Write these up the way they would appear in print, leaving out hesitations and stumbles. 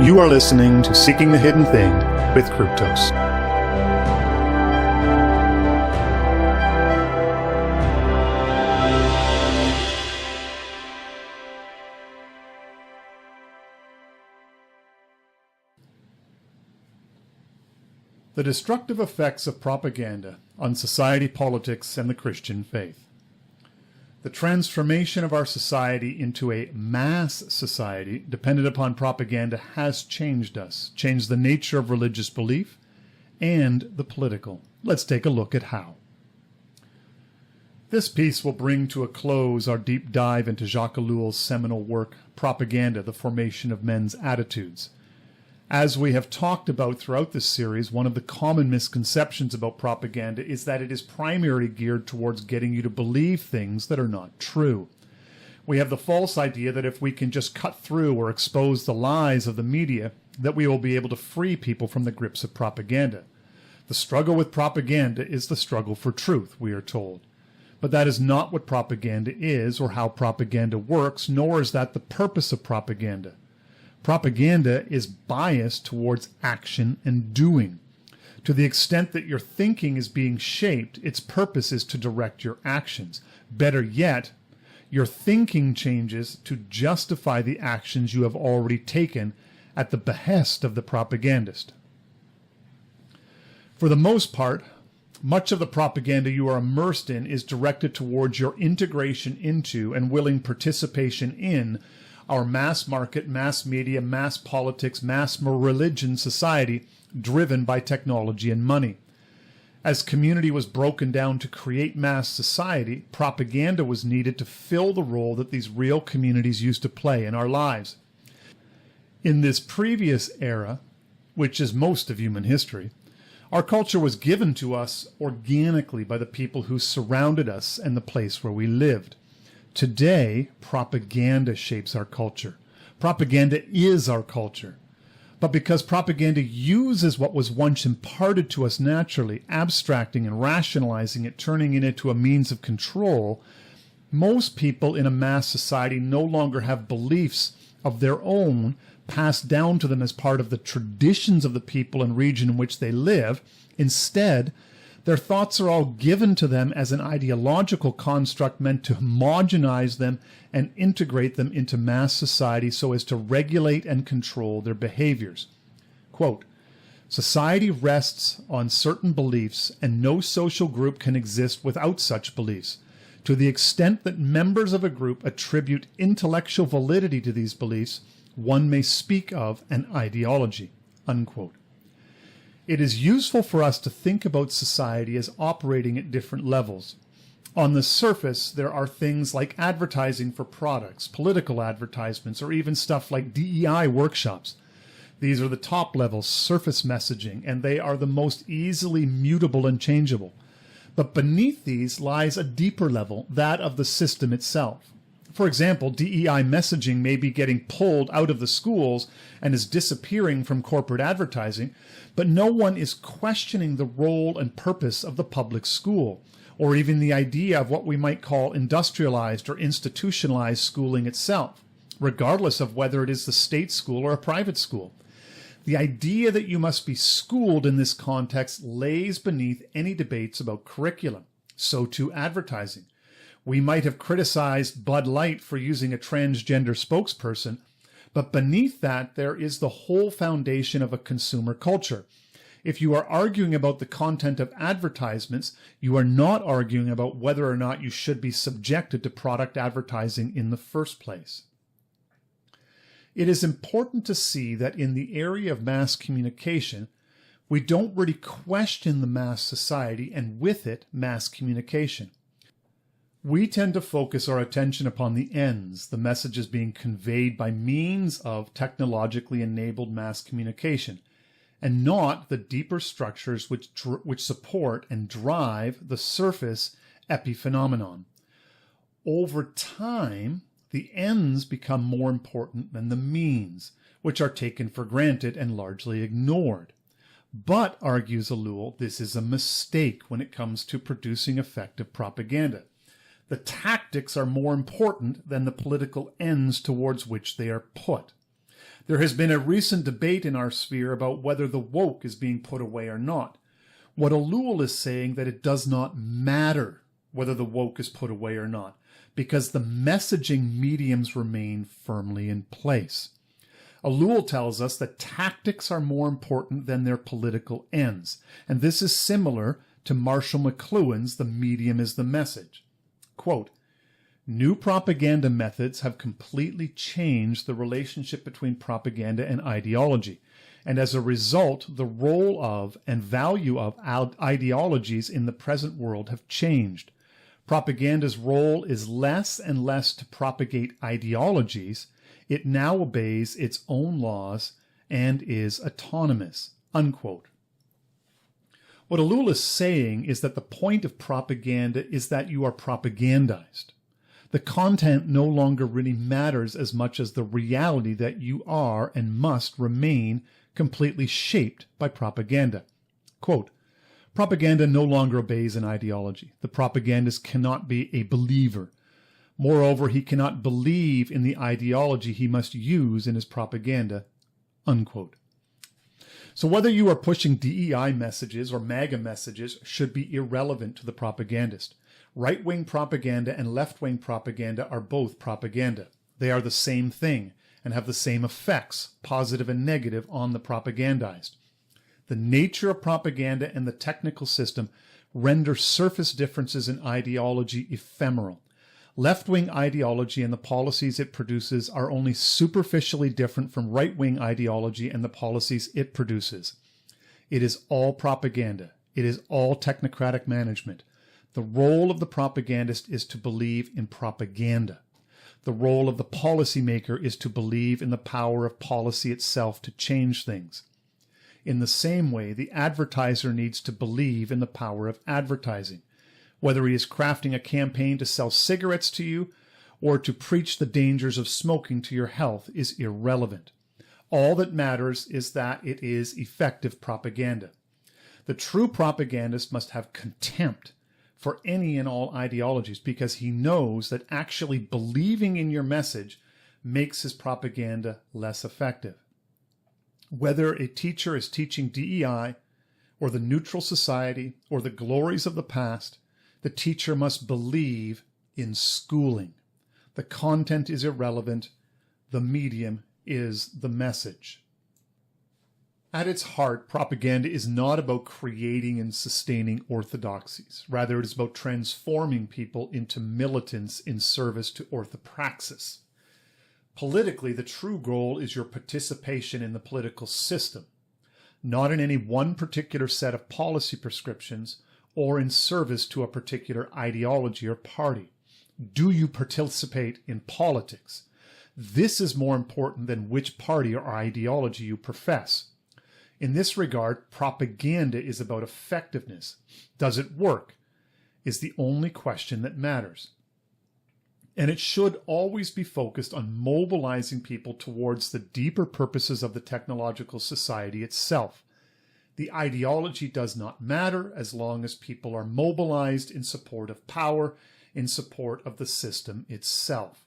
You are listening to Seeking the Hidden Thing with Kryptos. The destructive effects of propaganda on society, politics, and the Christian faith. The transformation of our society into a mass society dependent upon propaganda has changed us, changed the nature of religious belief and the political. Let's take a look at how. This piece will bring to a close our deep dive into Jacques Ellul's seminal work, Propaganda, the Formation of Men's Attitudes. As we have talked about throughout this series, one of the common misconceptions about propaganda is that it is primarily geared towards getting you to believe things that are not true. We have the false idea that if we can just cut through or expose the lies of the media, that we will be able to free people from the grips of propaganda. The struggle with propaganda is the struggle for truth, we are told. But that is not what propaganda is or how propaganda works, nor is that the purpose of propaganda. Propaganda is biased towards action and doing. To the extent that your thinking is being shaped, its purpose is to direct your actions. Better yet, your thinking changes to justify the actions you have already taken at the behest of the propagandist. For the most part, much of the propaganda you are immersed in is directed towards your integration into and willing participation in our mass market, mass media, mass politics, mass religion society driven by technology and money. As community was broken down to create mass society, propaganda was needed to fill the role that these real communities used to play in our lives. In this previous era, which is most of human history, our culture was given to us organically by the people who surrounded us and the place where we lived. Today, propaganda shapes our culture. Propaganda is our culture. But because propaganda uses what was once imparted to us naturally, abstracting and rationalizing it, turning it into a means of control, most people in a mass society no longer have beliefs of their own passed down to them as part of the traditions of the people and region in which they live. Instead, their thoughts are all given to them as an ideological construct meant to homogenize them and integrate them into mass society so as to regulate and control their behaviors. Quote, "Society rests on certain beliefs, and no social group can exist without such beliefs. To the extent that members of a group attribute intellectual validity to these beliefs, one may speak of an ideology." Unquote. It is useful for us to think about society as operating at different levels. On the surface, there are things like advertising for products, political advertisements, or even stuff like DEI workshops. These are the top level surface messaging, and they are the most easily mutable and changeable. But beneath these lies a deeper level, that of the system itself. For example, DEI messaging may be getting pulled out of the schools and is disappearing from corporate advertising, but no one is questioning the role and purpose of the public school, or even the idea of what we might call industrialized or institutionalized schooling itself, regardless of whether it is the state school or a private school. The idea that you must be schooled in this context lays beneath any debates about curriculum. So too advertising. We might have criticized Bud Light for using a transgender spokesperson, but beneath that there is the whole foundation of a consumer culture. If you are arguing about the content of advertisements, you are not arguing about whether or not you should be subjected to product advertising in the first place. It is important to see that in the area of mass communication, we don't really question the mass society and with it mass communication. We tend to focus our attention upon the ends, the messages being conveyed by means of technologically enabled mass communication, and not the deeper structures which support and drive the surface epiphenomenon. Over time, the ends become more important than the means, which are taken for granted and largely ignored. But, argues Ellul, this is a mistake when it comes to producing effective propaganda. The tactics are more important than the political ends towards which they are put. There has been a recent debate in our sphere about whether the woke is being put away or not. What Ellul is saying that it does not matter whether the woke is put away or not, because the messaging mediums remain firmly in place. Ellul tells us that tactics are more important than their political ends, and this is similar to Marshall McLuhan's "The Medium is the Message." Quote, "New propaganda methods have completely changed the relationship between propaganda and ideology, and as a result, the role of and value of ideologies in the present world have changed. Propaganda's role is less and less to propagate ideologies. It now obeys its own laws and is autonomous." Unquote. What Ellul is saying is that the point of propaganda is that you are propagandized. The content no longer really matters as much as the reality that you are and must remain completely shaped by propaganda. Quote, "Propaganda no longer obeys an ideology. The propagandist cannot be a believer. Moreover, he cannot believe in the ideology he must use in his propaganda." Unquote. So whether you are pushing DEI messages or MAGA messages should be irrelevant to the propagandist. Right-wing propaganda and left-wing propaganda are both propaganda. They are the same thing and have the same effects, positive and negative, on the propagandized. The nature of propaganda and the technical system render surface differences in ideology ephemeral. Left-wing ideology and the policies it produces are only superficially different from right-wing ideology and the policies it produces. It is all propaganda. It is all technocratic management. The role of the propagandist is to believe in propaganda. The role of the policymaker is to believe in the power of policy itself to change things. In the same way, the advertiser needs to believe in the power of advertising. Whether he is crafting a campaign to sell cigarettes to you or to preach the dangers of smoking to your health is irrelevant. All that matters is that it is effective propaganda. The true propagandist must have contempt for any and all ideologies because he knows that actually believing in your message makes his propaganda less effective. Whether a teacher is teaching DEI or the neutral society or the glories of the past, the teacher must believe in schooling. The content is irrelevant. The medium is the message. At its heart, propaganda is not about creating and sustaining orthodoxies. Rather, it is about transforming people into militants in service to orthopraxis. Politically, the true goal is your participation in the political system, not in any one particular set of policy prescriptions or in service to a particular ideology or party. Do you participate in politics? This is more important than which party or ideology you profess. In this regard, propaganda is about effectiveness. Does it work? Is the only question that matters. And it should always be focused on mobilizing people towards the deeper purposes of the technological society itself. The ideology does not matter as long as people are mobilized in support of power, in support of the system itself.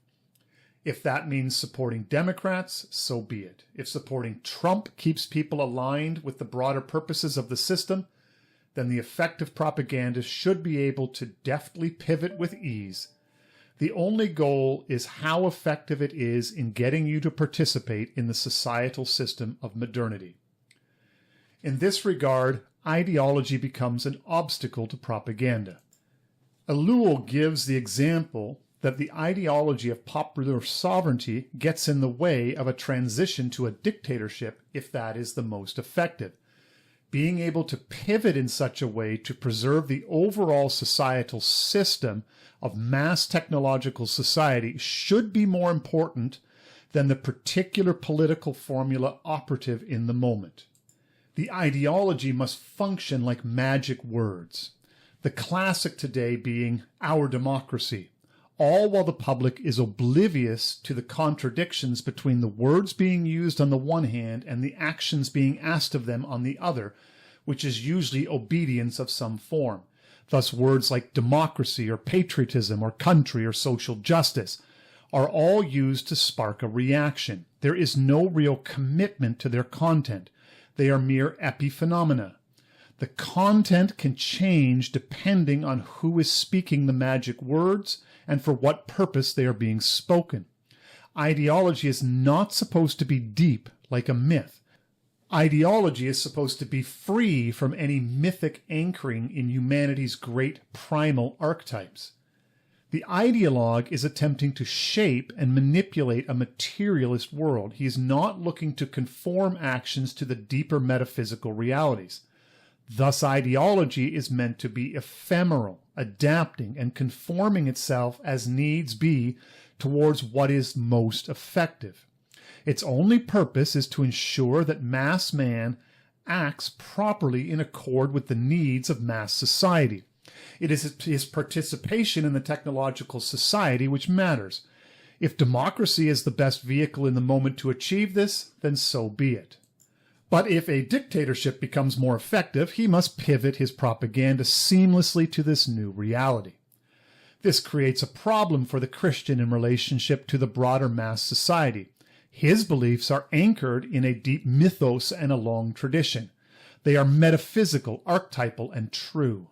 If that means supporting Democrats, so be it. If supporting Trump keeps people aligned with the broader purposes of the system, then the effective propagandist should be able to deftly pivot with ease. The only goal is how effective it is in getting you to participate in the societal system of modernity. In this regard, ideology becomes an obstacle to propaganda. Ellul gives the example that the ideology of popular sovereignty gets in the way of a transition to a dictatorship if that is the most effective. Being able to pivot in such a way to preserve the overall societal system of mass technological society should be more important than the particular political formula operative in the moment. The ideology must function like magic words, the classic today being "our democracy," all while the public is oblivious to the contradictions between the words being used on the one hand and the actions being asked of them on the other, which is usually obedience of some form. Thus words like democracy or patriotism or country or social justice are all used to spark a reaction. There is no real commitment to their content. They are mere epiphenomena. The content can change depending on who is speaking the magic words and for what purpose they are being spoken. Ideology is not supposed to be deep like a myth. Ideology is supposed to be free from any mythic anchoring in humanity's great primal archetypes. The ideologue is attempting to shape and manipulate a materialist world. He is not looking to conform actions to the deeper metaphysical realities. Thus, ideology is meant to be ephemeral, adapting and conforming itself as needs be towards what is most effective. Its only purpose is to ensure that mass man acts properly in accord with the needs of mass society. It is his participation in the technological society which matters. If democracy is the best vehicle in the moment to achieve this, then so be it. But if a dictatorship becomes more effective, he must pivot his propaganda seamlessly to this new reality. This creates a problem for the Christian in relationship to the broader mass society. His beliefs are anchored in a deep mythos and a long tradition. They are metaphysical, archetypal, and true.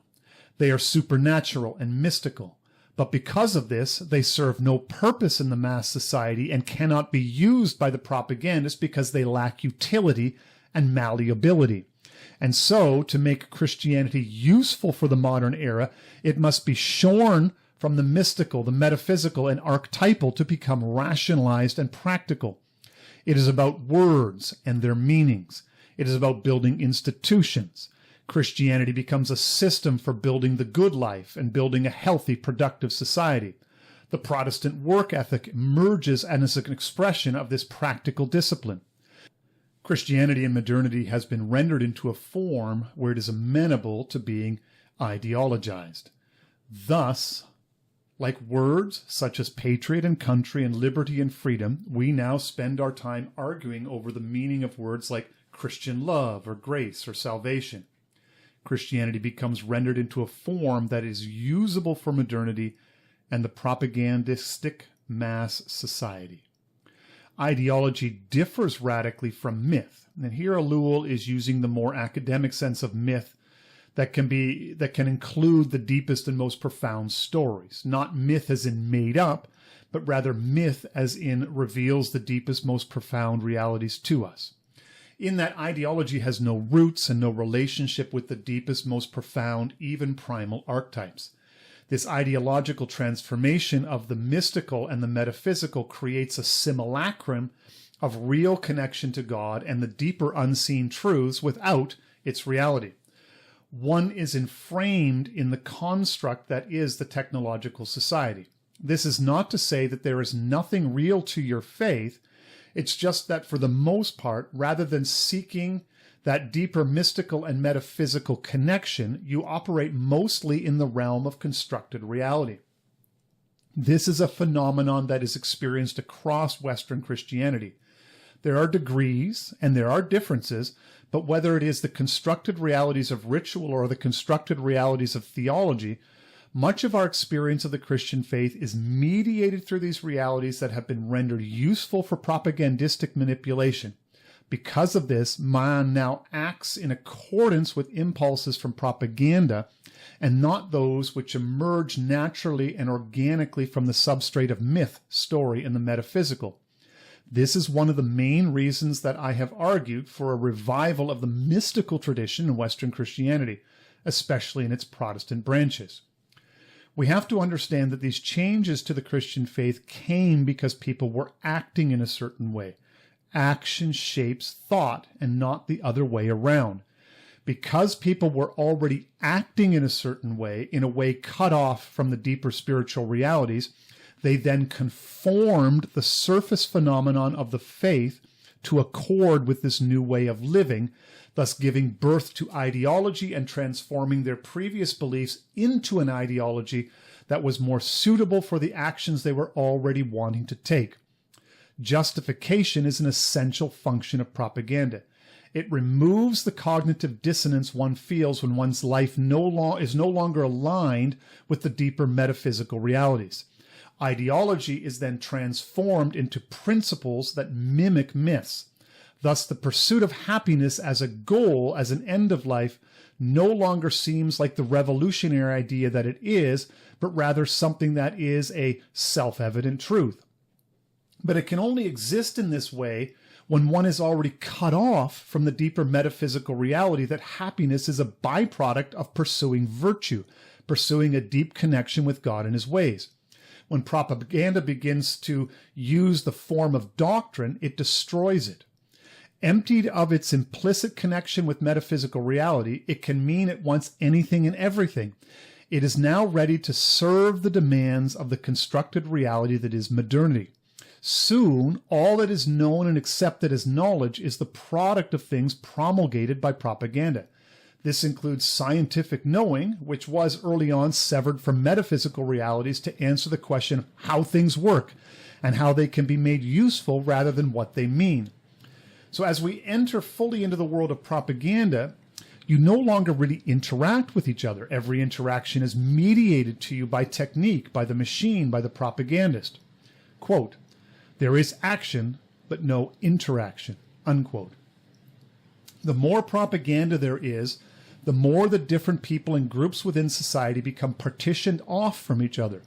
They are supernatural and mystical. But because of this, they serve no purpose in the mass society and cannot be used by the propagandist because they lack utility and malleability. And so, to make Christianity useful for the modern era, it must be shorn from the mystical, the metaphysical, and archetypal to become rationalized and practical. It is about words and their meanings. It is about building institutions. Christianity becomes a system for building the good life and building a healthy, productive society. The Protestant work ethic emerges as an expression of this practical discipline. Christianity in modernity has been rendered into a form where it is amenable to being ideologized. Thus, like words such as patriot and country and liberty and freedom, we now spend our time arguing over the meaning of words like Christian love or grace or salvation. Christianity becomes rendered into a form that is usable for modernity and the propagandistic mass society. Ideology differs radically from myth, and here Ellul is using the more academic sense of myth that can include the deepest and most profound stories. Not myth as in made up, but rather myth as in reveals the deepest, most profound realities to us. In that ideology has no roots and no relationship with the deepest, most profound, even primal archetypes. This ideological transformation of the mystical and the metaphysical creates a simulacrum of real connection to God and the deeper unseen truths without its reality. One is enframed in the construct that is the technological society. This is not to say that there is nothing real to your faith. It's just that for the most part, rather than seeking that deeper mystical and metaphysical connection, you operate mostly in the realm of constructed reality. This is a phenomenon that is experienced across Western Christianity. There are degrees and there are differences, but whether it is the constructed realities of ritual or the constructed realities of theology, much of our experience of the Christian faith is mediated through these realities that have been rendered useful for propagandistic manipulation. Because of this, man now acts in accordance with impulses from propaganda and not those which emerge naturally and organically from the substrate of myth, story, and the metaphysical. This is one of the main reasons that I have argued for a revival of the mystical tradition in Western Christianity, especially in its Protestant branches. We have to understand that these changes to the Christian faith came because people were acting in a certain way. Action shapes thought and not the other way around. Because people were already acting in a certain way, in a way cut off from the deeper spiritual realities, they then conformed the surface phenomenon of the faith to accord with this new way of living, thus giving birth to ideology and transforming their previous beliefs into an ideology that was more suitable for the actions they were already wanting to take. Justification is an essential function of propaganda. It removes the cognitive dissonance one feels when one's life is no longer aligned with the deeper metaphysical realities. Ideology is then transformed into principles that mimic myths. Thus, the pursuit of happiness as a goal, as an end of life, no longer seems like the revolutionary idea that it is, but rather something that is a self-evident truth. But it can only exist in this way when one is already cut off from the deeper metaphysical reality that happiness is a byproduct of pursuing virtue, pursuing a deep connection with God and his ways. When propaganda begins to use the form of doctrine, it destroys it. Emptied of its implicit connection with metaphysical reality, it can mean it wants anything and everything. It is now ready to serve the demands of the constructed reality that is modernity. Soon, all that is known and accepted as knowledge is the product of things promulgated by propaganda. This includes scientific knowing, which was early on severed from metaphysical realities to answer the question of how things work and how they can be made useful rather than what they mean. So as we enter fully into the world of propaganda, you no longer really interact with each other. Every interaction is mediated to you by technique, by the machine, by the propagandist. Quote, "There is action, but no interaction," unquote. The more propaganda there is, the more the different people and groups within society become partitioned off from each other.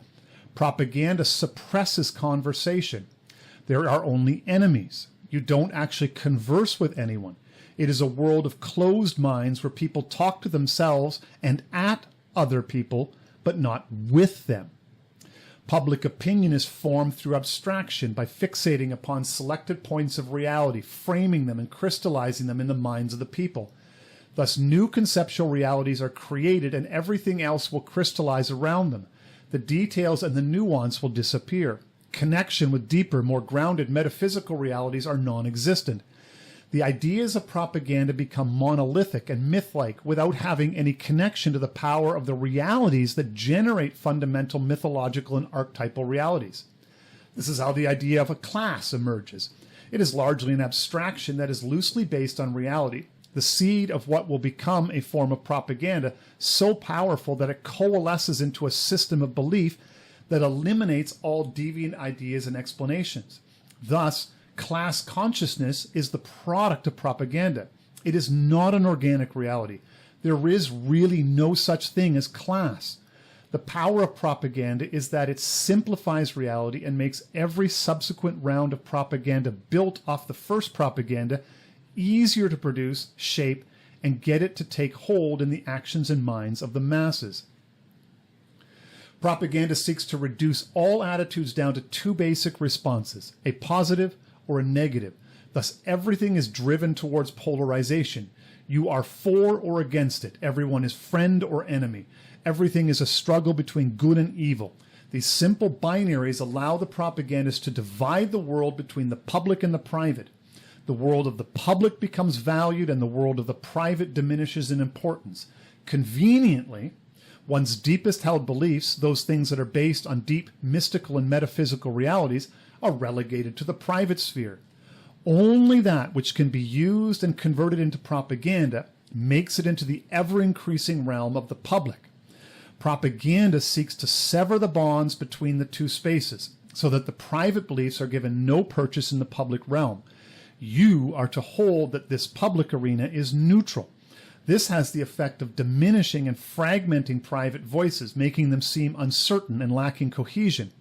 Propaganda suppresses conversation. There are only enemies. You don't actually converse with anyone. It is a world of closed minds where people talk to themselves and at other people, but not with them. Public opinion is formed through abstraction by fixating upon selected points of reality, framing them and crystallizing them in the minds of the people. Thus, new conceptual realities are created and everything else will crystallize around them. The details and the nuance will disappear. Connection with deeper, more grounded metaphysical realities are non-existent. The ideas of propaganda become monolithic and myth-like without having any connection to the power of the realities that generate fundamental mythological and archetypal realities. This is how the idea of a class emerges. It is largely an abstraction that is loosely based on reality, the seed of what will become a form of propaganda so powerful that it coalesces into a system of belief that eliminates all deviant ideas and explanations. Thus, class consciousness is the product of propaganda. It is not an organic reality. There is really no such thing as class. The power of propaganda is that it simplifies reality and makes every subsequent round of propaganda built off the first propaganda easier to produce, shape, and get it to take hold in the actions and minds of the masses. Propaganda seeks to reduce all attitudes down to two basic responses, a positive or a negative. Thus, everything is driven towards polarization. You are for or against it. Everyone is friend or enemy. Everything is a struggle between good and evil. These simple binaries allow the propagandists to divide the world between the public and the private. The world of the public becomes valued and the world of the private diminishes in importance. Conveniently, one's deepest held beliefs, those things that are based on deep mystical and metaphysical realities, are relegated to the private sphere. Only that which can be used and converted into propaganda makes it into the ever-increasing realm of the public. Propaganda seeks to sever the bonds between the two spaces, so that the private beliefs are given no purchase in the public realm. You are to hold that this public arena is neutral. This has the effect of diminishing and fragmenting private voices, making them seem uncertain and lacking cohesion.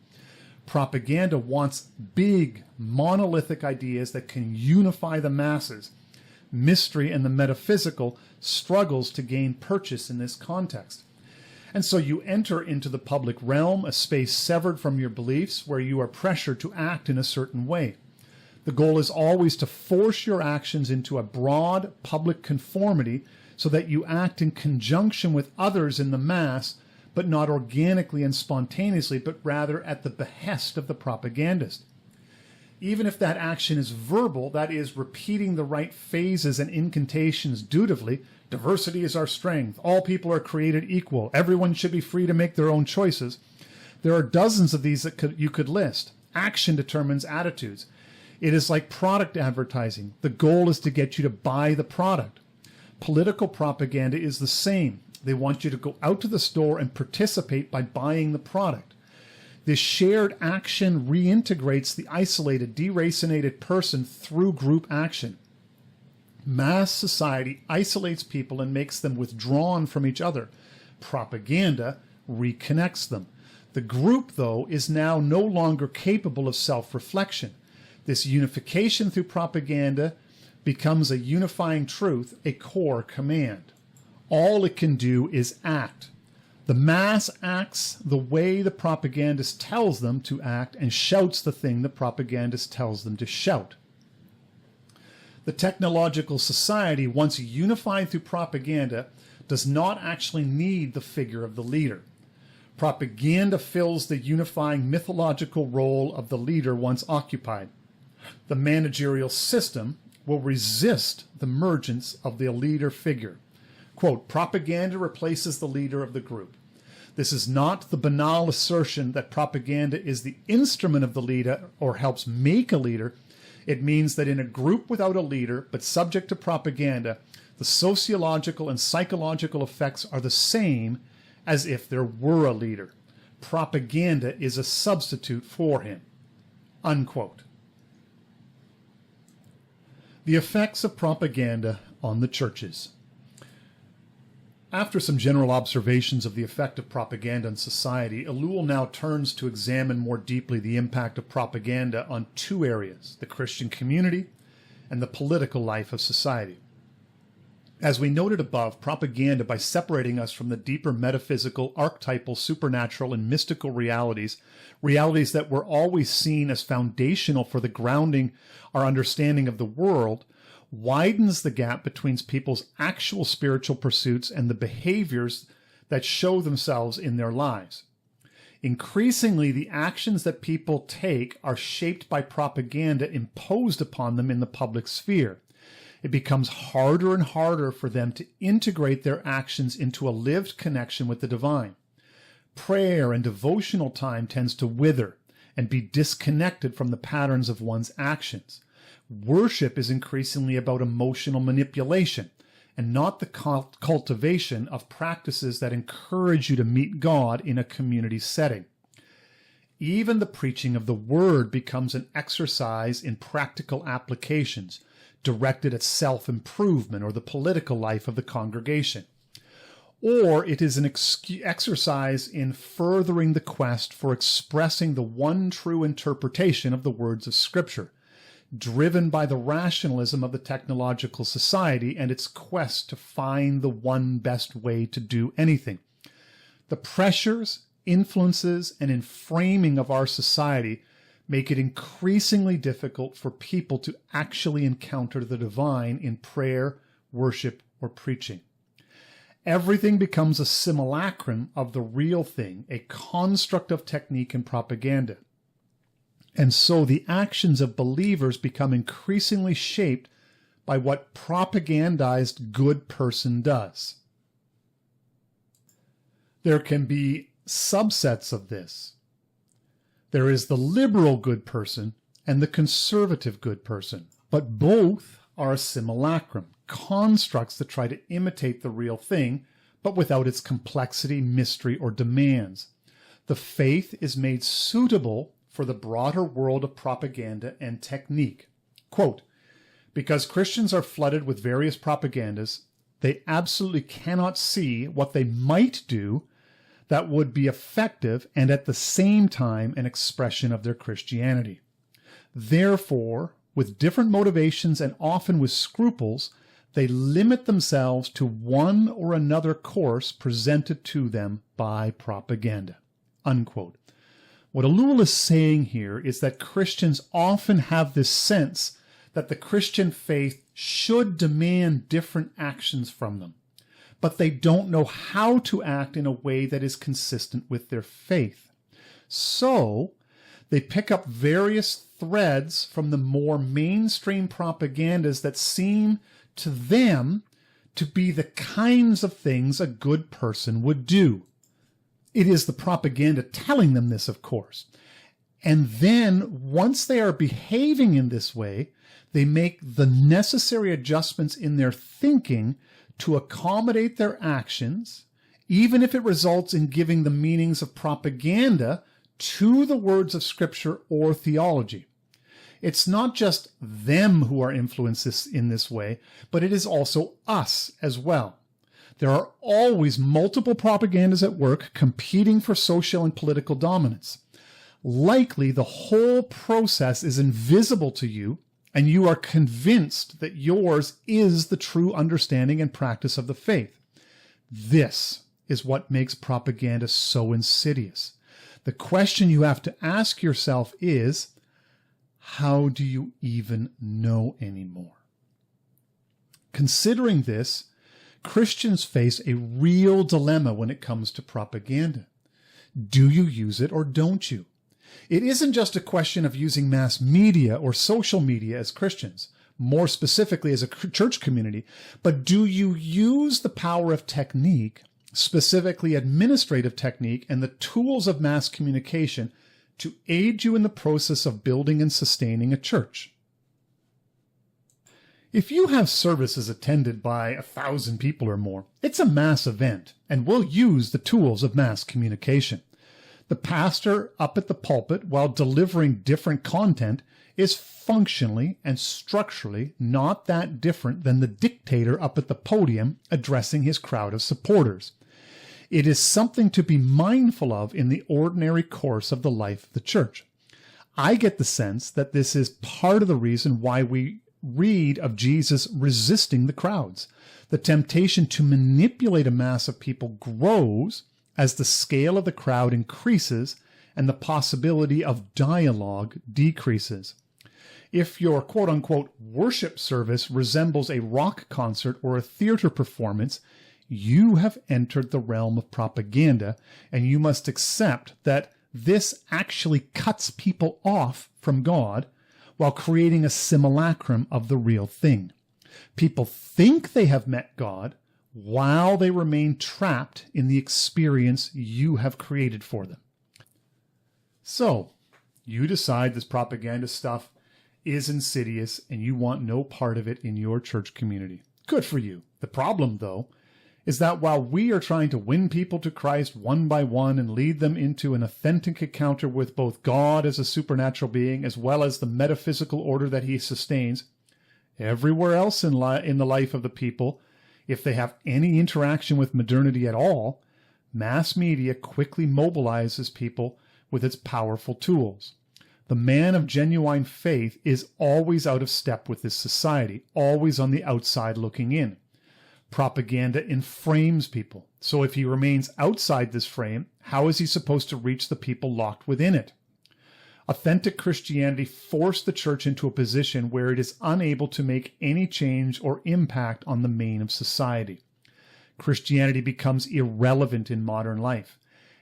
Propaganda wants big, monolithic ideas that can unify the masses. Mystery and the metaphysical struggles to gain purchase in this context. And so you enter into the public realm, a space severed from your beliefs, where you are pressured to act in a certain way. The goal is always to force your actions into a broad public conformity so that you act in conjunction with others in the mass, but not organically and spontaneously, but rather at the behest of the propagandist. Even if that action is verbal, that is, repeating the right phases and incantations dutifully, diversity is our strength, all people are created equal, everyone should be free to make their own choices. There are dozens of these that you could list. Action determines attitudes. It is like product advertising. The goal is to get you to buy the product. Political propaganda is the same. They want you to go out to the store and participate by buying the product. This shared action reintegrates the isolated, deracinated person through group action. Mass society isolates people and makes them withdrawn from each other. Propaganda reconnects them. The group, though, is now no longer capable of self-reflection. This unification through propaganda becomes a unifying truth, a core command. All it can do is act. The mass acts the way the propagandist tells them to act and shouts the thing the propagandist tells them to shout. The technological society, once unified through propaganda, does not actually need the figure of the leader. Propaganda fills the unifying mythological role of the leader once occupied. The managerial system will resist the emergence of the leader figure. Quote, propaganda replaces the leader of the group. This is not the banal assertion that propaganda is the instrument of the leader or helps make a leader. It means that in a group without a leader, but subject to propaganda, the sociological and psychological effects are the same as if there were a leader. Propaganda is a substitute for him. Unquote. The effects of propaganda on the churches. After some general observations of the effect of propaganda on society, Ellul now turns to examine more deeply the impact of propaganda on two areas, the Christian community and the political life of society. As we noted above, propaganda, by separating us from the deeper metaphysical, archetypal, supernatural, and mystical realities that were always seen as foundational for the grounding our understanding of the world, widens the gap between people's actual spiritual pursuits and the behaviors that show themselves in their lives. Increasingly, the actions that people take are shaped by propaganda imposed upon them in the public sphere. It becomes harder and harder for them to integrate their actions into a lived connection with the divine. Prayer and devotional time tends to wither and be disconnected from the patterns of one's actions. Worship is increasingly about emotional manipulation and not the cultivation of practices that encourage you to meet God in a community setting. Even the preaching of the word becomes an exercise in practical applications directed at self-improvement or the political life of the congregation. Or it is an exercise in furthering the quest for expressing the one true interpretation of the words of Scripture, driven by the rationalism of the technological society and its quest to find the one best way to do anything. The pressures, influences, and enframing of our society make it increasingly difficult for people to actually encounter the divine in prayer, worship, or preaching. Everything becomes a simulacrum of the real thing, a construct of technique and propaganda. And so the actions of believers become increasingly shaped by what propagandized good person does. There can be subsets of this. There is the liberal good person and the conservative good person, but both are a simulacrum, constructs that try to imitate the real thing, but without its complexity, mystery, or demands. The faith is made suitable for the broader world of propaganda and technique. Quote, because Christians are flooded with various propagandas, they absolutely cannot see what they might do that would be effective and at the same time an expression of their Christianity. Therefore, with different motivations and often with scruples, they limit themselves to one or another course presented to them by propaganda. Unquote. What Ellul is saying here is that Christians often have this sense that the Christian faith should demand different actions from them, but they don't know how to act in a way that is consistent with their faith. So they pick up various threads from the more mainstream propagandas that seem to them to be the kinds of things a good person would do. It is the propaganda telling them this, of course. And then once they are behaving in this way, they make the necessary adjustments in their thinking to accommodate their actions, even if it results in giving the meanings of propaganda to the words of Scripture or theology. It's not just them who are influenced in this way, but it is also us as well. There are always multiple propagandas at work competing for social and political dominance. Likely the whole process is invisible to you, and you are convinced that yours is the true understanding and practice of the faith. This is what makes propaganda so insidious. The question you have to ask yourself is, how do you even know anymore? Considering this, Christians face a real dilemma when it comes to propaganda. Do you use it or don't you? It isn't just a question of using mass media or social media as Christians, more specifically as a church community, but do you use the power of technique, specifically administrative technique and the tools of mass communication, to aid you in the process of building and sustaining a church? If you have services attended by 1,000 people or more, it's a mass event and will use the tools of mass communication. The pastor up at the pulpit, while delivering different content, is functionally and structurally not that different than the dictator up at the podium addressing his crowd of supporters. It is something to be mindful of in the ordinary course of the life of the church. I get the sense that this is part of the reason why we read of Jesus resisting the crowds. The temptation to manipulate a mass of people grows as the scale of the crowd increases and the possibility of dialogue decreases. If your quote-unquote worship service resembles a rock concert or a theater performance, you have entered the realm of propaganda, and you must accept that this actually cuts people off from God while creating a simulacrum of the real thing. People think they have met God while they remain trapped in the experience you have created for them. So, you decide this propaganda stuff is insidious and you want no part of it in your church community. Good for you. The problem, though, is that while we are trying to win people to Christ one by one and lead them into an authentic encounter with both God as a supernatural being as well as the metaphysical order that he sustains, everywhere else in the life of the people, if they have any interaction with modernity at all, mass media quickly mobilizes people with its powerful tools. The man of genuine faith is always out of step with this society, always on the outside looking in. Propaganda inframes people. So if he remains outside this frame, how is he supposed to reach the people locked within it? Authentic Christianity forced the church into a position where it is unable to make any change or impact on the main of society. Christianity becomes irrelevant in modern life.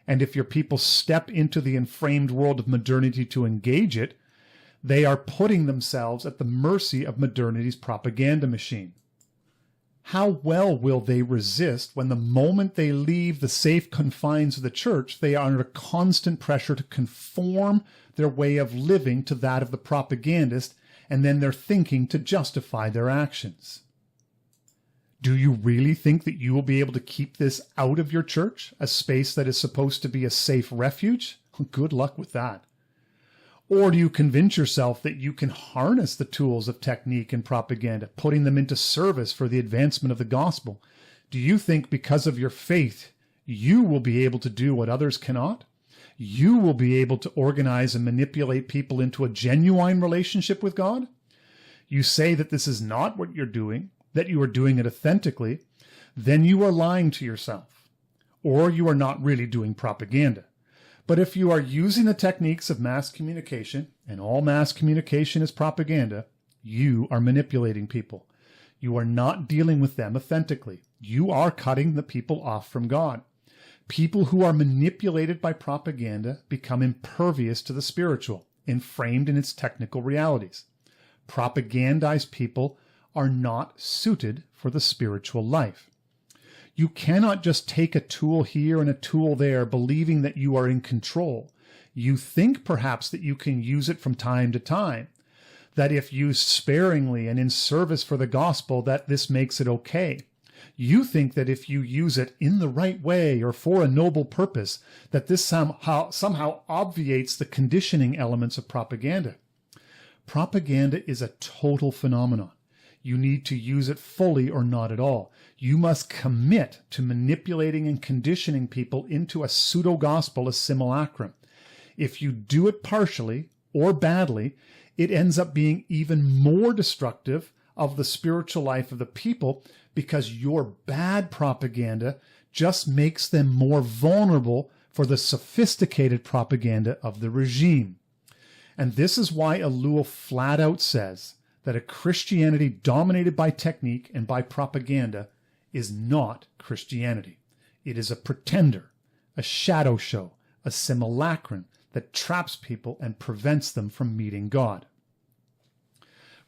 And if your people step into the inframed world of modernity to engage it, they are putting themselves at the mercy of modernity's propaganda machine. How well will they resist when the moment they leave the safe confines of the church, they are under constant pressure to conform their way of living to that of the propagandist, and then their thinking to justify their actions? Do you really think that you will be able to keep this out of your church, a space that is supposed to be a safe refuge? Good luck with that. Or do you convince yourself that you can harness the tools of technique and propaganda, putting them into service for the advancement of the gospel? Do you think because of your faith, you will be able to do what others cannot? You will be able to organize and manipulate people into a genuine relationship with God? You say that this is not what you're doing, that you are doing it authentically, then you are lying to yourself, or you are not really doing propaganda. But if you are using the techniques of mass communication, and all mass communication is propaganda, you are manipulating people. You are not dealing with them authentically. You are cutting the people off from God. People who are manipulated by propaganda become impervious to the spiritual, inframed in its technical realities. Propagandized people are not suited for the spiritual life. You cannot just take a tool here and a tool there, believing that you are in control. You think perhaps that you can use it from time to time, that if used sparingly and in service for the gospel, that this makes it okay. You think that if you use it in the right way or for a noble purpose, that this somehow obviates the conditioning elements of propaganda. Propaganda is a total phenomenon. You need to use it fully or not at all. You must commit to manipulating and conditioning people into a pseudo-gospel, a simulacrum. If you do it partially or badly, it ends up being even more destructive of the spiritual life of the people, because your bad propaganda just makes them more vulnerable for the sophisticated propaganda of the regime. And this is why Ellul flat out says that a Christianity dominated by technique and by propaganda is not Christianity. It is a pretender, a shadow show, a simulacrum that traps people and prevents them from meeting God.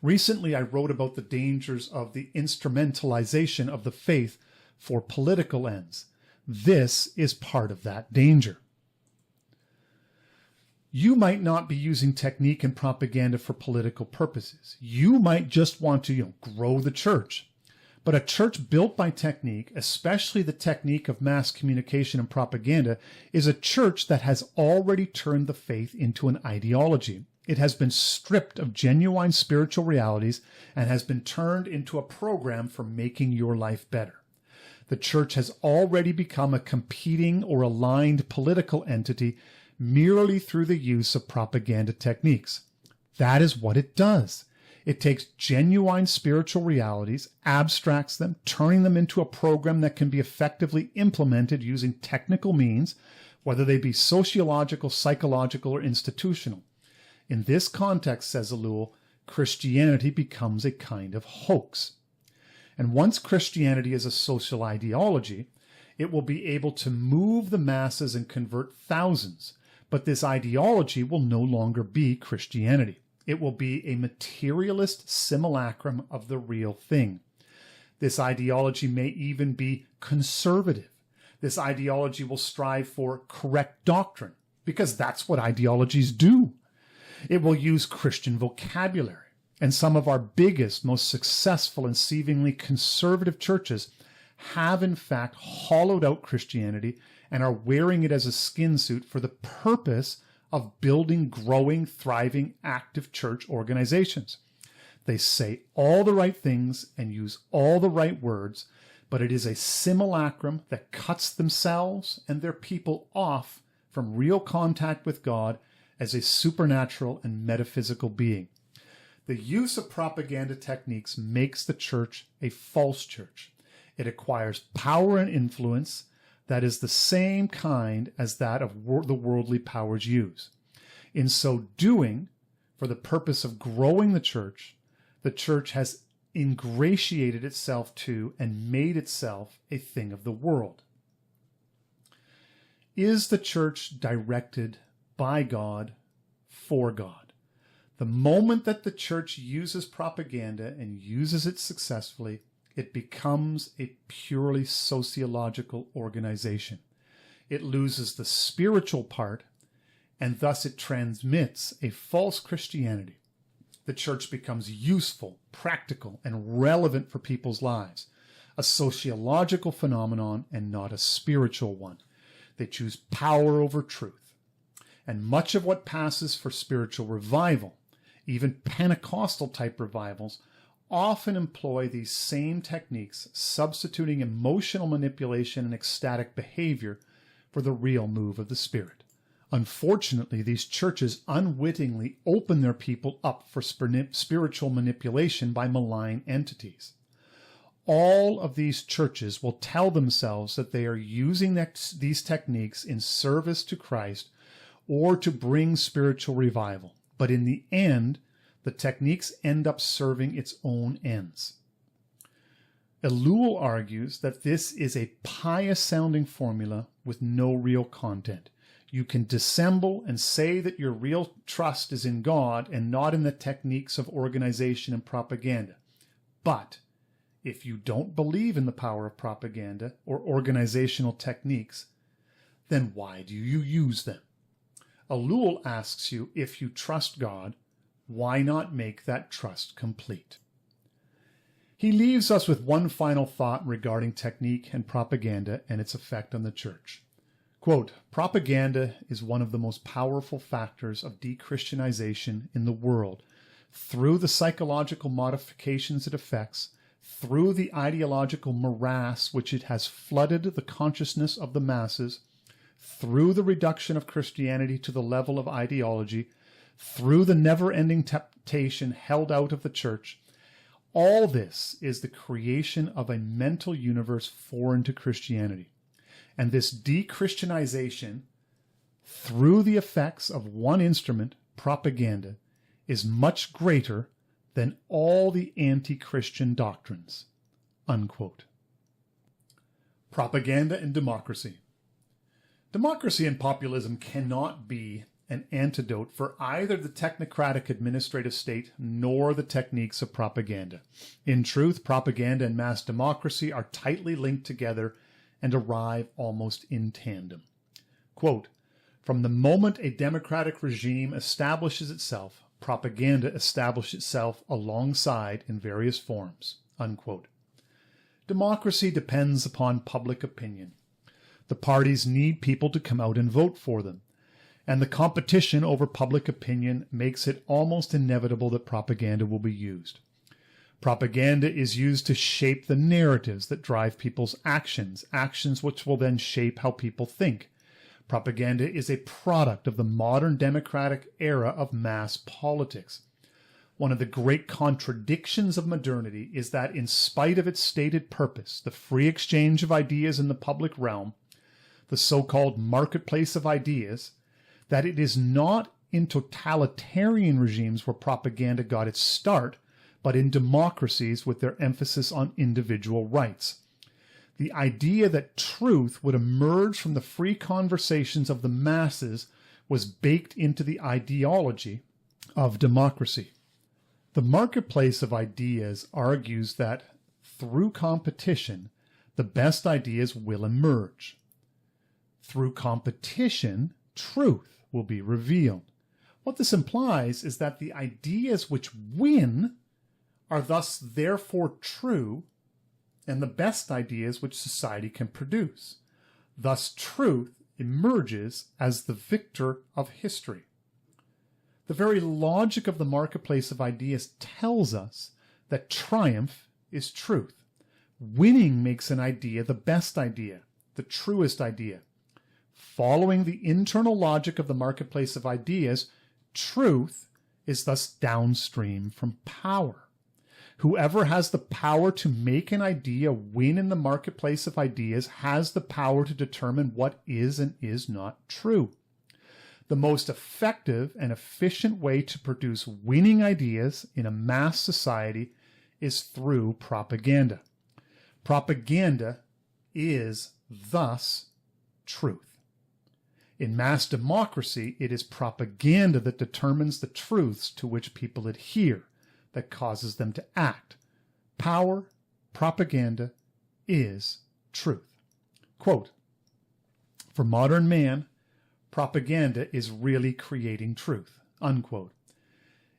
Recently, I wrote about the dangers of the instrumentalization of the faith for political ends. This is part of that danger. You might not be using technique and propaganda for political purposes. You might just want to, grow the church. But a church built by technique, especially the technique of mass communication and propaganda, is a church that has already turned the faith into an ideology. It has been stripped of genuine spiritual realities and has been turned into a program for making your life better. The church has already become a competing or aligned political entity merely through the use of propaganda techniques. That is what it does. It takes genuine spiritual realities, abstracts them, turning them into a program that can be effectively implemented using technical means, whether they be sociological, psychological, or institutional. In this context, says Ellul, Christianity becomes a kind of hoax. And once Christianity is a social ideology, it will be able to move the masses and convert thousands. But this ideology will no longer be Christianity. It will be a materialist simulacrum of the real thing. This ideology may even be conservative. This ideology will strive for correct doctrine, because that's what ideologies do. It will use Christian vocabulary. And some of our biggest, most successful, and seemingly conservative churches have in fact hollowed out Christianity and are wearing it as a skin suit for the purpose of building, growing, thriving, active church organizations. They say all the right things and use all the right words, but it is a simulacrum that cuts themselves and their people off from real contact with God as a supernatural and metaphysical being. The use of propaganda techniques makes the church a false church. It acquires power and influence that is the same kind as that of the worldly powers use. In so doing, for the purpose of growing the church has ingratiated itself to and made itself a thing of the world. Is the church directed by God for God? The moment that the church uses propaganda and uses it successfully, it becomes a purely sociological organization. It loses the spiritual part, and thus it transmits a false Christianity. The church becomes useful, practical, and relevant for people's lives, a sociological phenomenon and not a spiritual one. They choose power over truth. And much of what passes for spiritual revival, even Pentecostal-type revivals, often employ these same techniques, substituting emotional manipulation and ecstatic behavior for the real move of the Spirit. Unfortunately, these churches unwittingly open their people up for spiritual manipulation by malign entities. All of these churches will tell themselves that they are using these techniques in service to Christ or to bring spiritual revival. But in the end, the techniques end up serving its own ends. Ellul argues that this is a pious-sounding formula with no real content. You can dissemble and say that your real trust is in God and not in the techniques of organization and propaganda. But if you don't believe in the power of propaganda or organizational techniques, then why do you use them? Ellul asks you, if you trust God, why not make that trust complete? He leaves us with one final thought regarding technique and propaganda and its effect on the church. Quote, propaganda is one of the most powerful factors of de-Christianization in the world through the psychological modifications it affects, through the ideological morass which it has flooded the consciousness of the masses, through the reduction of Christianity to the level of ideology, through the never-ending temptation held out of the church. All this is the creation of a mental universe foreign to Christianity. And this de-Christianization, through the effects of one instrument, propaganda, is much greater than all the anti-Christian doctrines. Unquote. Propaganda and democracy. Democracy and populism cannot be an antidote for either the technocratic administrative state nor the techniques of propaganda. In truth, propaganda and mass democracy are tightly linked together and arrive almost in tandem. Quote, from the moment a democratic regime establishes itself, propaganda establishes itself alongside in various forms. Unquote. Democracy depends upon public opinion. The parties need people to come out and vote for them. And the competition over public opinion makes it almost inevitable that propaganda will be used. Propaganda is used to shape the narratives that drive people's actions, actions which will then shape how people think. Propaganda is a product of the modern democratic era of mass politics. One of the great contradictions of modernity is that in spite of its stated purpose, the free exchange of ideas in the public realm, the so-called marketplace of ideas, that it is not in totalitarian regimes where propaganda got its start, but in democracies with their emphasis on individual rights. The idea that truth would emerge from the free conversations of the masses was baked into the ideology of democracy. The marketplace of ideas argues that through competition, the best ideas will emerge. Through competition, truth will be revealed. What this implies is that the ideas which win are thus therefore true and the best ideas which society can produce. Thus truth emerges as the victor of history. The very logic of the marketplace of ideas tells us that triumph is truth. Winning makes an idea the best idea, the truest idea. Following the internal logic of the marketplace of ideas, truth is thus downstream from power. Whoever has the power to make an idea win in the marketplace of ideas has the power to determine what is and is not true. The most effective and efficient way to produce winning ideas in a mass society is through propaganda. Propaganda is thus truth. In mass democracy, it is propaganda that determines the truths to which people adhere, that causes them to act. Power, propaganda, is truth. Quote, for modern man, propaganda is really creating truth. Unquote.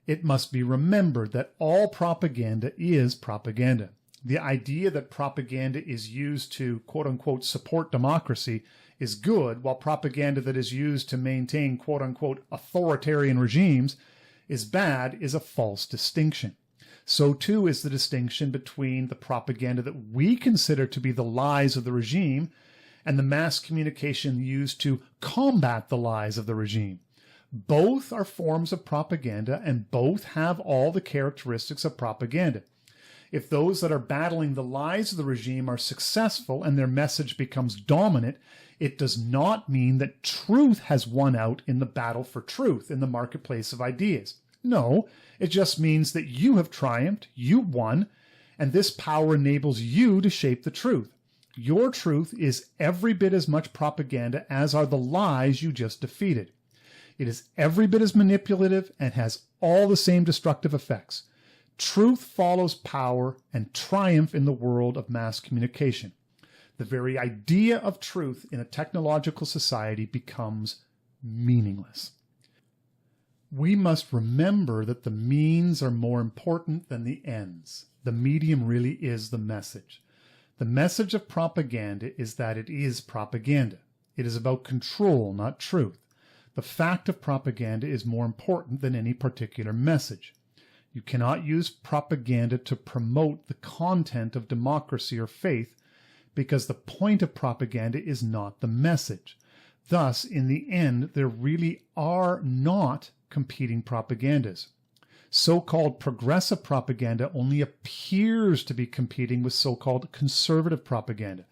It must be remembered that all propaganda is propaganda. The idea that propaganda is used to, quote-unquote, support democracy is good, while propaganda that is used to maintain, quote-unquote, authoritarian regimes is bad, is a false distinction. So too is the distinction between the propaganda that we consider to be the lies of the regime and the mass communication used to combat the lies of the regime. Both are forms of propaganda, and both have all the characteristics of propaganda. If those that are battling the lies of the regime are successful and their message becomes dominant, it does not mean that truth has won out in the battle for truth in the marketplace of ideas. No, it just means that you have triumphed, you won, and this power enables you to shape the truth. Your truth is every bit as much propaganda as are the lies you just defeated. It is every bit as manipulative and has all the same destructive effects. Truth follows power and triumph in the world of mass communication. The very idea of truth in a technological society becomes meaningless. We must remember that the means are more important than the ends. The medium really is the message. The message of propaganda is that it is propaganda. It is about control, not truth. The fact of propaganda is more important than any particular message. You cannot use propaganda to promote the content of democracy or faith, because the point of propaganda is not the message. Thus, in the end, there really are not competing propagandas. So-called progressive propaganda only appears to be competing with so-called conservative propaganda.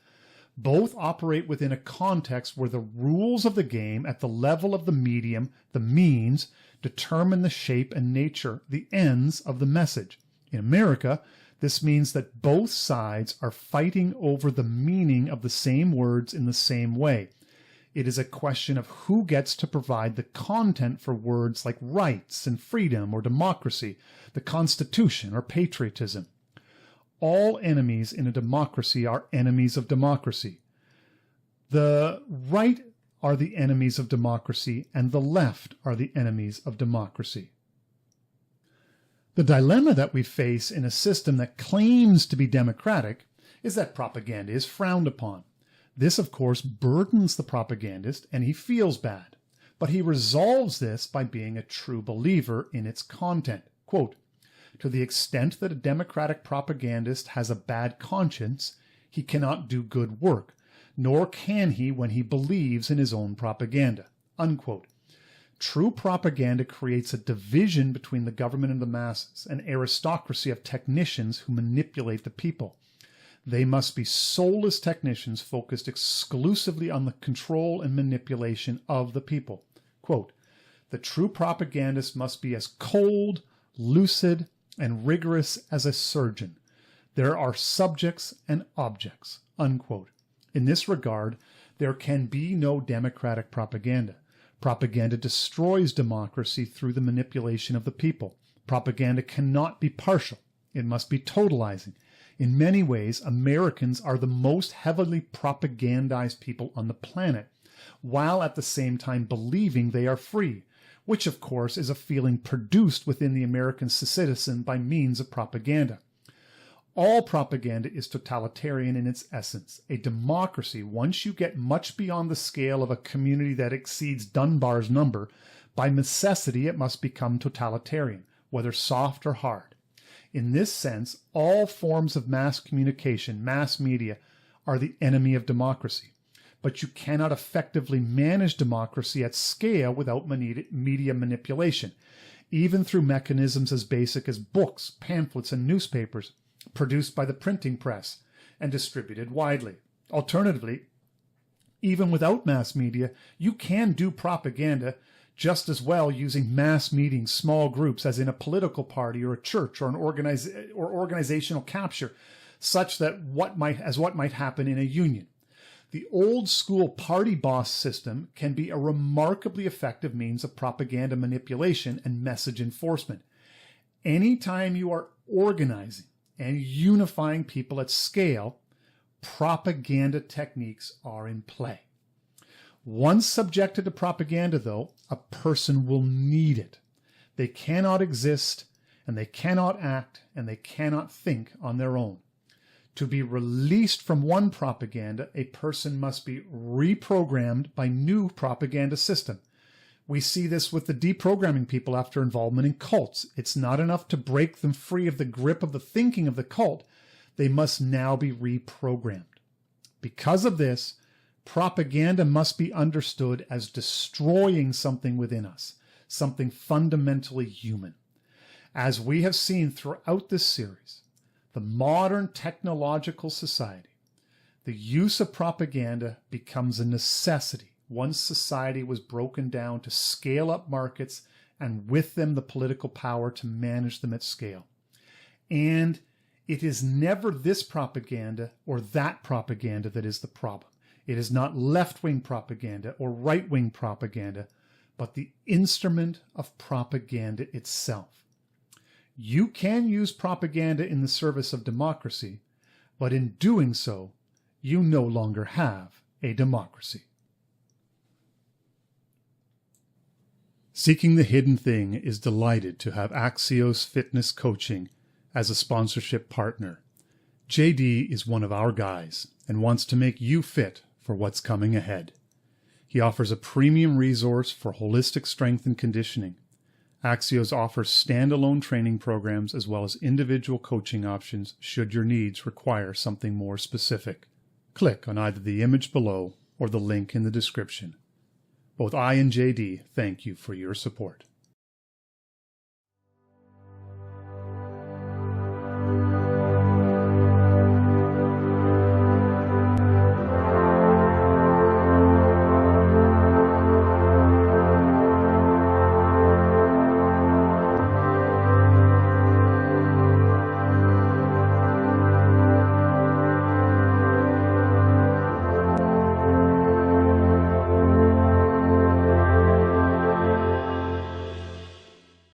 Both operate within a context where the rules of the game at the level of the medium, the means, determine the shape and nature, the ends of the message. In America, this means that both sides are fighting over the meaning of the same words in the same way. It is a question of who gets to provide the content for words like rights and freedom or democracy, the Constitution or patriotism. All enemies in a democracy are enemies of democracy. The right are the enemies of democracy, and the left are the enemies of democracy. The dilemma that we face in a system that claims to be democratic is that propaganda is frowned upon. This, of course, burdens the propagandist, and he feels bad. But he resolves this by being a true believer in its content. Quote, "To the extent that a democratic propagandist has a bad conscience, he cannot do good work, nor can he when he believes in his own propaganda." Unquote. True propaganda creates a division between the government and the masses, an aristocracy of technicians who manipulate the people. They must be soulless technicians focused exclusively on the control and manipulation of the people. Quote, "The true propagandist must be as cold, lucid, and rigorous as a surgeon. There are subjects and objects." Unquote. In this regard, there can be no democratic propaganda. Propaganda destroys democracy through the manipulation of the people. Propaganda cannot be partial. It must be totalizing. In many ways, Americans are the most heavily propagandized people on the planet, while at the same time believing they are free, which of course is a feeling produced within the American citizen by means of propaganda. All propaganda is totalitarian in its essence. A democracy, once you get much beyond the scale of a community that exceeds Dunbar's number, by necessity it must become totalitarian, whether soft or hard. In this sense, all forms of mass communication, mass media, are the enemy of democracy. But you cannot effectively manage democracy at scale without media manipulation, even through mechanisms as basic as books, pamphlets, and newspapers produced by the printing press and distributed widely. Alternatively, even without mass media, you can do propaganda just as well using mass meetings, small groups, as in a political party or a church or an organizational capture, such that what might happen in a union. The old school party boss system can be a remarkably effective means of propaganda manipulation and message enforcement. Anytime you are organizing and unifying people at scale, propaganda techniques are in play. Once subjected to propaganda, though, a person will need it. They cannot exist, and they cannot act, and they cannot think on their own. To be released from one propaganda, a person must be reprogrammed by new propaganda system. We see this with the deprogramming people after involvement in cults. It's not enough to break them free of the grip of the thinking of the cult. They must now be reprogrammed. Because of this, propaganda must be understood as destroying something within us, something fundamentally human. As we have seen throughout this series, the modern technological society, the use of propaganda becomes a necessity once society was broken down to scale up markets and with them the political power to manage them at scale. And it is never this propaganda or that propaganda that is the problem. It is not left-wing propaganda or right-wing propaganda, but the instrument of propaganda itself. You can use propaganda in the service of democracy, but in doing so, you no longer have a democracy. Seeking the Hidden Thing is delighted to have Axios Fitness Coaching as a sponsorship partner. JD is one of our guys and wants to make you fit for what's coming ahead. He offers a premium resource for holistic strength and conditioning. Axios offers standalone training programs as well as individual coaching options should your needs require something more specific. Click on either the image below or the link in the description. Both I and JD thank you for your support.